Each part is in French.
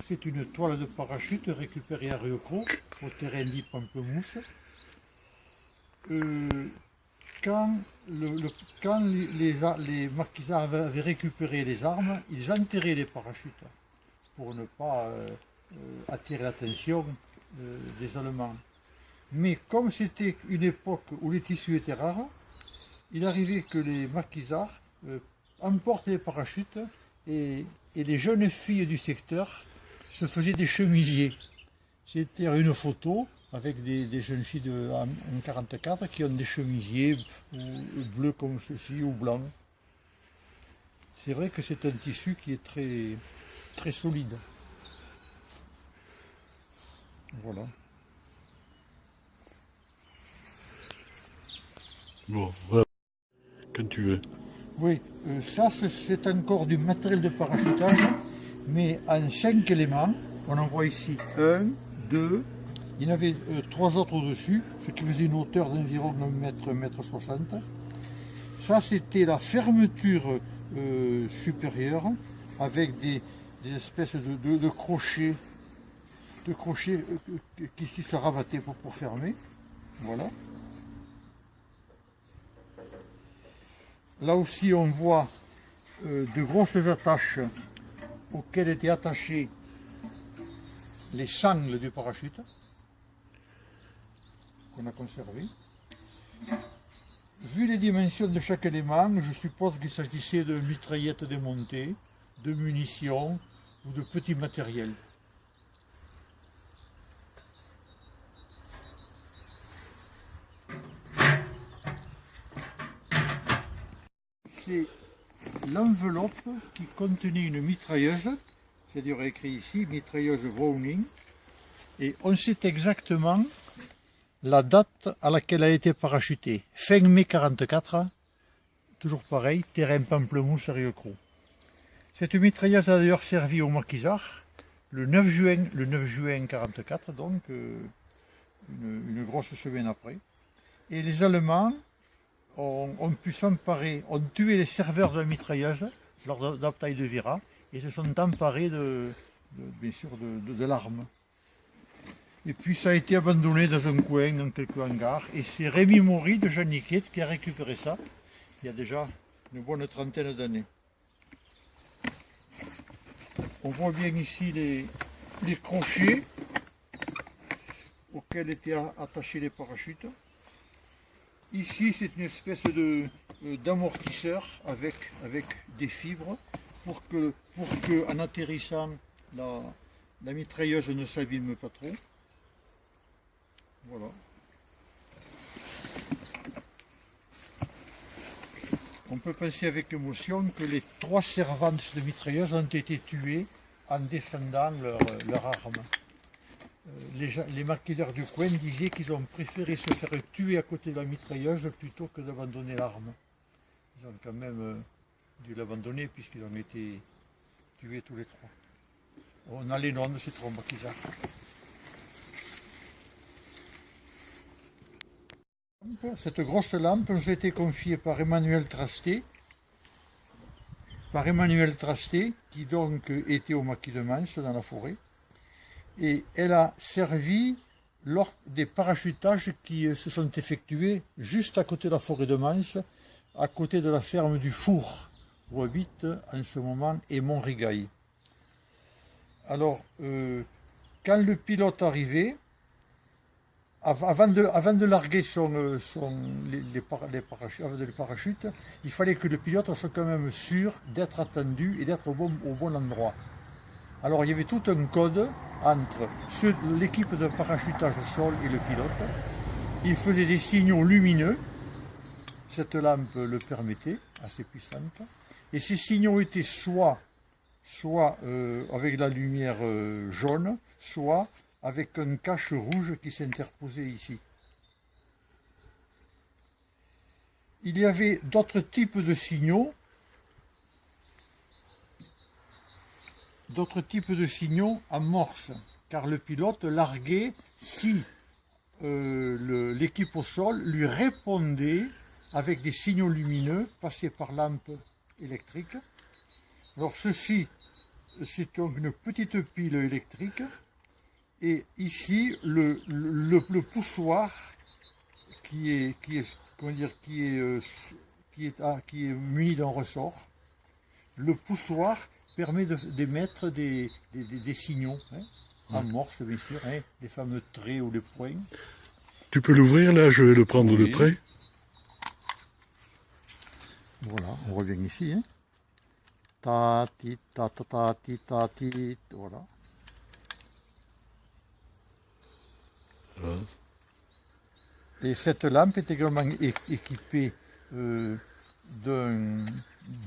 C'est une toile de parachute récupérée à Rieucros, au terrain dit Pamplemousse. Quand, les maquisards avaient récupéré les armes, ils enterraient les parachutes pour ne pas attirer l'attention des Allemands. Mais comme c'était une époque où les tissus étaient rares, il arrivait que les maquisards emportent les parachutes et les jeunes filles du secteur se faisaient des chemisiers. C'était une photo avec des jeunes filles en 44 qui ont des chemisiers bleus comme ceci ou blancs. C'est vrai que c'est un tissu qui est très, très solide. Voilà. Bon, voilà. Quand tu veux. Oui, ça c'est encore du matériel de parachutage, mais en 5 éléments. On en voit ici 1, 2, il y en avait 3 autres au-dessus, ce qui faisait une hauteur d'environ 1 mètre, 1 mètre 60. Ça c'était la fermeture supérieure avec des espèces de crochets, qui se ravataient pour fermer. Voilà. Là aussi on voit de grosses attaches auxquelles étaient attachés les sangles du parachute qu'on a conservé. Vu les dimensions de chaque élément, je suppose qu'il s'agissait de mitraillettes démontées, de munitions ou de petits matériels. C'est l'enveloppe qui contenait une mitrailleuse, c'est-à-dire écrit ici mitrailleuse Browning, et on sait exactement la date à laquelle elle a été parachutée. Fin mai 44, toujours pareil, terrain Pamplemousse à Rieucros. Cette mitrailleuse a d'ailleurs servi aux maquisards le 9 juin 44, donc une grosse semaine après. Et les Allemands ont pu s'emparer, ont tué les serveurs de la mitrailleuse lors de la bataille de Vira et se sont emparés bien sûr de l'arme. Et puis ça a été abandonné dans un coin, dans quelques hangars, et c'est Rémi Maury de Janiquet qui a récupéré ça il y a déjà une bonne trentaine d'années. On voit bien ici les crochets auxquels étaient attachés les parachutes. Ici, c'est une espèce d'amortisseur avec des fibres pour que en atterrissant, la mitrailleuse ne s'abîme pas trop. Voilà. On peut penser avec émotion que les 3 servantes de mitrailleuses ont été tuées en défendant leur arme. Les maquisards du coin disaient qu'ils ont préféré se faire tuer à côté de la mitrailleuse plutôt que d'abandonner l'arme. Ils ont quand même dû l'abandonner puisqu'ils ont été tués tous les 3. On a les noms de ces 3 maquisards. Cette grosse lampe nous a été confiée par Emmanuel Trasté, qui donc était au maquis de Mans dans la forêt. Et elle a servi lors des parachutages qui se sont effectués juste à côté de la forêt de Mans, à côté de la ferme du Four, où habite en ce moment Aimon Rigaille. Alors, quand le pilote arrivait, avant de larguer les parachutes, il fallait que le pilote soit quand même sûr d'être attendu et d'être au bon endroit. Alors il y avait tout un code entre l'équipe de parachutage au sol et le pilote. Il faisait des signaux lumineux, cette lampe le permettait, assez puissante, et ces signaux étaient soit avec la lumière jaune, soit avec un cache rouge qui s'interposait ici. Il y avait d'autres types de signaux, en morse, car le pilote larguait si l'équipe au sol lui répondait avec des signaux lumineux passés par lampe électrique. Alors ceci c'est donc une petite pile électrique. Et ici, le poussoir comment dire, qui est muni d'un ressort. Le poussoir permet d'émettre des signaux, hein, amorces bien sûr, hein, les fameux traits ou les points. Tu peux l'ouvrir là, je vais le prendre de Oui. près. Voilà, on revient ici. Hein. Ta, ti, ta, ta, ta, ti, ta, ti, voilà. Voilà. Et cette lampe est également équipée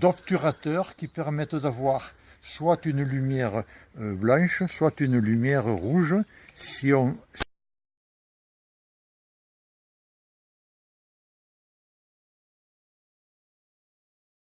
d'obturateurs qui permettent d'avoir soit une lumière blanche, soit une lumière rouge. Si on